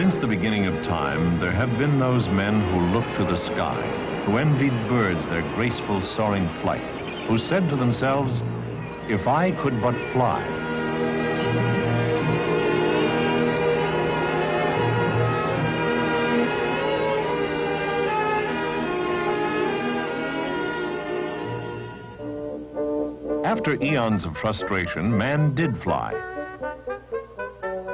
Since the beginning of time, there have been those men who looked to the sky, who envied birds their graceful soaring flight, who said to themselves, "If I could but fly." After eons of frustration, man did fly.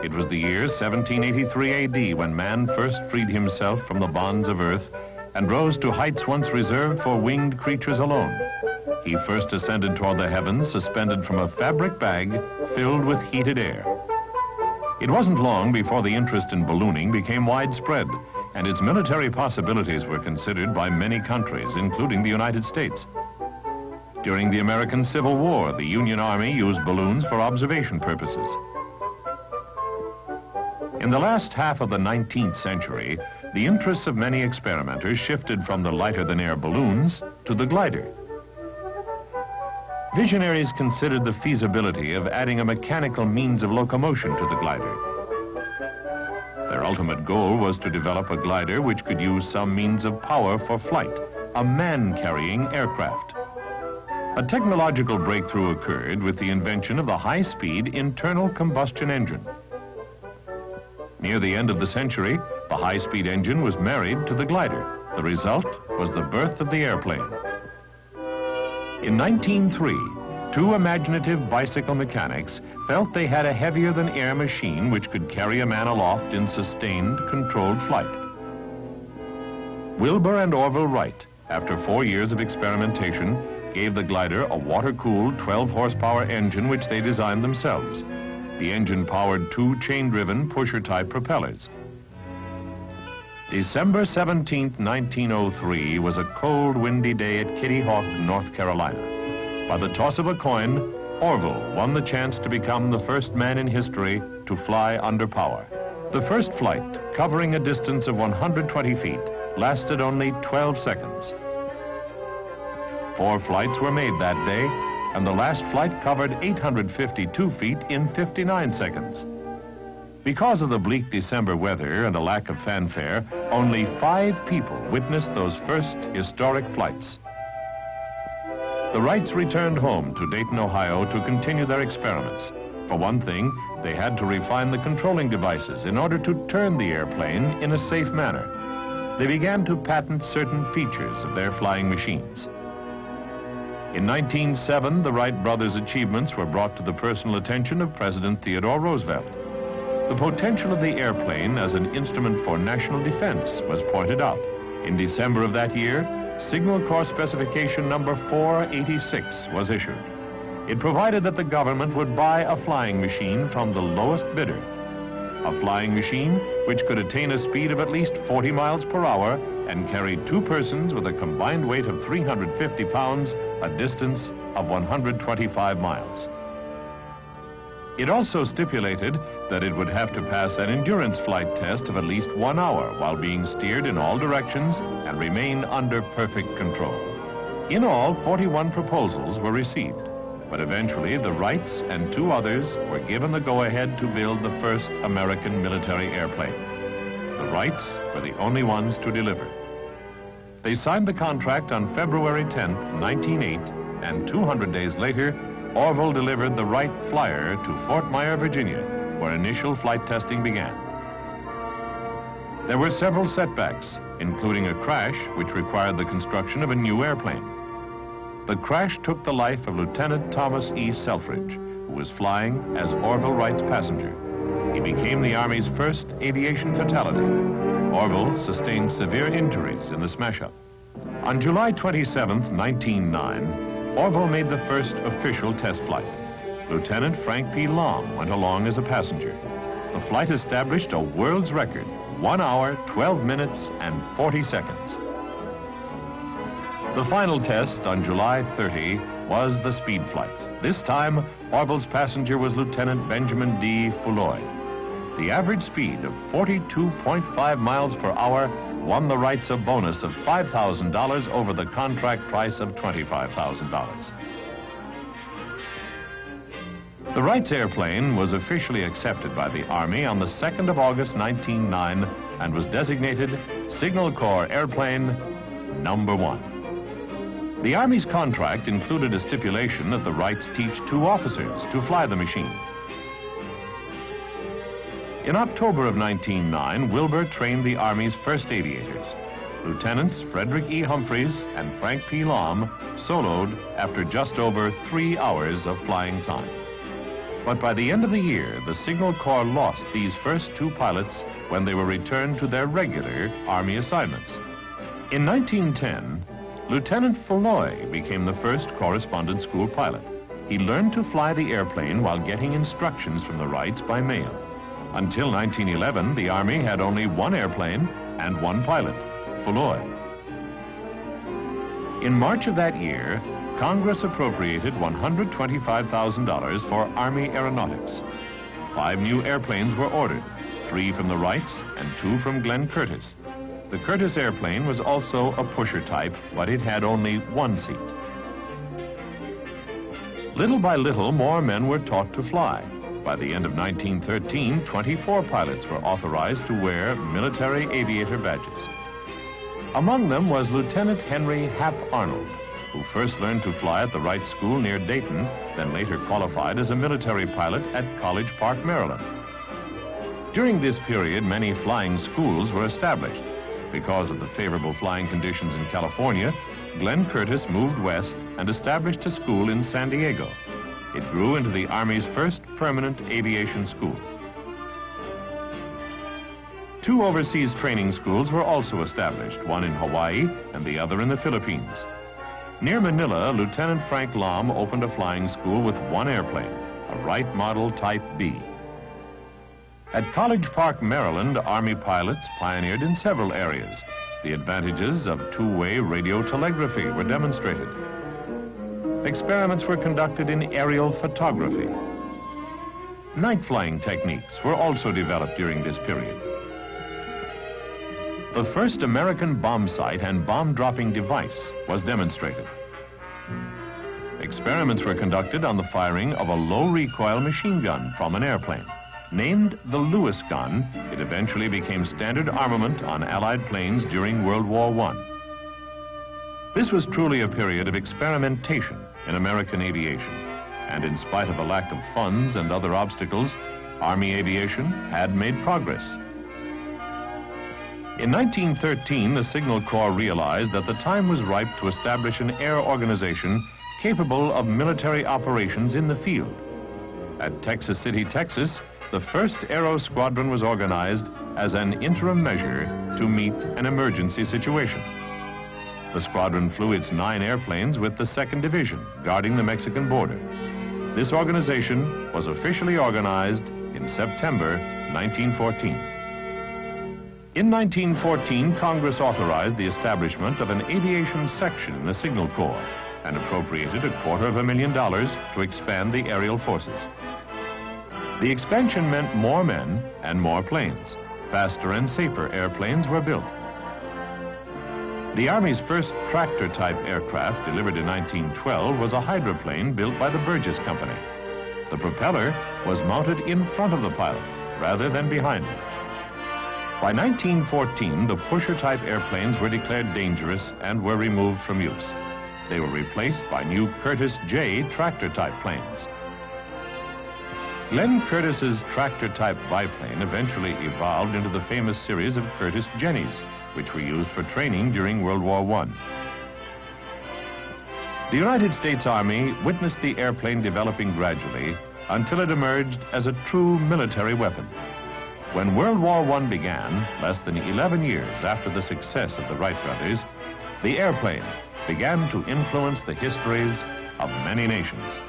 It was the year 1783 AD when man first freed himself from the bonds of earth and rose to heights once reserved for winged creatures alone. He first ascended toward the heavens, suspended from a fabric bag filled with heated air. It wasn't long before the interest in ballooning became widespread, and its military possibilities were considered by many countries, including the United States. During the American Civil War, the Union Army used balloons for observation purposes. In the last half of the 19th century, the interests of many experimenters shifted from the lighter-than-air balloons to the glider. Visionaries considered the feasibility of adding a mechanical means of locomotion to the glider. Their ultimate goal was to develop a glider which could use some means of power for flight, a man-carrying aircraft. A technological breakthrough occurred with the invention of the high-speed internal combustion engine. Near the end of the century, the high-speed engine was married to the glider. The result was the birth of the airplane. In 1903, two imaginative bicycle mechanics felt they had a heavier-than-air machine which could carry a man aloft in sustained, controlled flight. Wilbur and Orville Wright, after 4 years of experimentation, gave the glider a water-cooled 12-horsepower engine which they designed themselves. The engine powered two chain-driven pusher-type propellers. December 17, 1903 was a cold, windy day at Kitty Hawk, North Carolina. By the toss of a coin, Orville won the chance to become the first man in history to fly under power. The first flight, covering a distance of 120 feet, lasted only 12 seconds. 4 flights were made that day, and the last flight covered 852 feet in 59 seconds. Because of the bleak December weather and a lack of fanfare, only 5 people witnessed those first historic flights. The Wrights returned home to Dayton, Ohio to continue their experiments. For one thing, they had to refine the controlling devices in order to turn the airplane in a safe manner. They began to patent certain features of their flying machines. In 1907, the Wright brothers' achievements were brought to the personal attention of President Theodore Roosevelt. The potential of the airplane as an instrument for national defense was pointed out. In December of that year, Signal Corps Specification number 486 was issued. It provided that the government would buy a flying machine from the lowest bidder. A flying machine which could attain a speed of at least 40 miles per hour and carry 2 persons with a combined weight of 350 pounds, a distance of 125 miles. It also stipulated that it would have to pass an endurance flight test of at least 1 hour while being steered in all directions and remain under perfect control. In all, 41 proposals were received, but eventually the Wrights and 2 others were given the go-ahead to build the first American military airplane. The Wrights were the only ones to deliver. They signed the contract on February 10, 1908, and 200 days later, Orville delivered the Wright Flyer to Fort Myer, Virginia, where initial flight testing began. There were several setbacks, including a crash which required the construction of a new airplane. The crash took the life of Lieutenant Thomas E. Selfridge, who was flying as Orville Wright's passenger. He became the Army's first aviation fatality. Orville sustained severe injuries in the smash-up. On July 27, 1909, Orville made the first official test flight. Lieutenant Frank P. Long went along as a passenger. The flight established a world's record, 1 hour, 12 minutes, and 40 seconds. The final test on July 30 was the speed flight. This time, Orville's passenger was Lieutenant Benjamin D. Fulloy. The average speed of 42.5 miles per hour won the Wrights a bonus of $5,000 over the contract price of $25,000. The Wrights airplane was officially accepted by the Army on the 2nd of August 1909 and was designated Signal Corps Airplane Number 1. The Army's contract included a stipulation that the Wrights teach 2 officers to fly the machine. In October of 1909, Wilbur trained the Army's first aviators. Lieutenants Frederick E. Humphreys and Frank P. Lahm soloed after just over 3 hours of flying time. But by the end of the year, the Signal Corps lost these first 2 pilots when they were returned to their regular Army assignments. In 1910, Lieutenant Falloy became the first correspondence school pilot. He learned to fly the airplane while getting instructions from the Wrights by mail. Until 1911, the Army had only 1 airplane and 1 pilot, Falloy. In March of that year, Congress appropriated $125,000 for Army aeronautics. 5 new airplanes were ordered, 3 from the Wrights and 2 from Glenn Curtiss. The Curtiss airplane was also a pusher type, but it had only 1 seat. Little by little, more men were taught to fly. By the end of 1913, 24 pilots were authorized to wear military aviator badges. Among them was Lieutenant Henry Hap Arnold, who first learned to fly at the Wright School near Dayton, then later qualified as a military pilot at College Park, Maryland. During this period, many flying schools were established. Because of the favorable flying conditions in California, Glenn Curtiss moved west and established a school in San Diego. It grew into the Army's first permanent aviation school. 2 overseas training schools were also established, one in Hawaii and the other in the Philippines. Near Manila, Lieutenant Frank Lahm opened a flying school with 1 airplane, a Wright Model Type B. At College Park, Maryland, Army pilots pioneered in several areas. The advantages of 2-way radio telegraphy were demonstrated. Experiments were conducted in aerial photography. Night flying techniques were also developed during this period. The first American bomb sight and bomb-dropping device was demonstrated. Experiments were conducted on the firing of a low-recoil machine gun from an airplane. Named the Lewis gun, it eventually became standard armament on Allied planes during World War I. This was truly a period of experimentation in American aviation, and in spite of a lack of funds and other obstacles, Army aviation had made progress. In 1913, the Signal Corps realized that the time was ripe to establish an air organization capable of military operations in the field. At Texas City, Texas, the 1st Aero Squadron was organized as an interim measure to meet an emergency situation. The squadron flew its 9 airplanes with the 2nd Division, guarding the Mexican border. This organization was officially organized in September 1914. In 1914, Congress authorized the establishment of an aviation section in the Signal Corps and appropriated $250,000 to expand the aerial forces. The expansion meant more men and more planes. Faster and safer airplanes were built. The Army's first tractor-type aircraft, delivered in 1912, was a hydroplane built by the Burgess Company. The propeller was mounted in front of the pilot, rather than behind him. By 1914, the pusher-type airplanes were declared dangerous and were removed from use. They were replaced by new Curtiss J tractor-type planes. Glenn Curtiss's tractor-type biplane eventually evolved into the famous series of Curtiss Jennies, which were used for training during World War I. The United States Army witnessed the airplane developing gradually until it emerged as a true military weapon. When World War I began, less than 11 years after the success of the Wright brothers, the airplane began to influence the histories of many nations.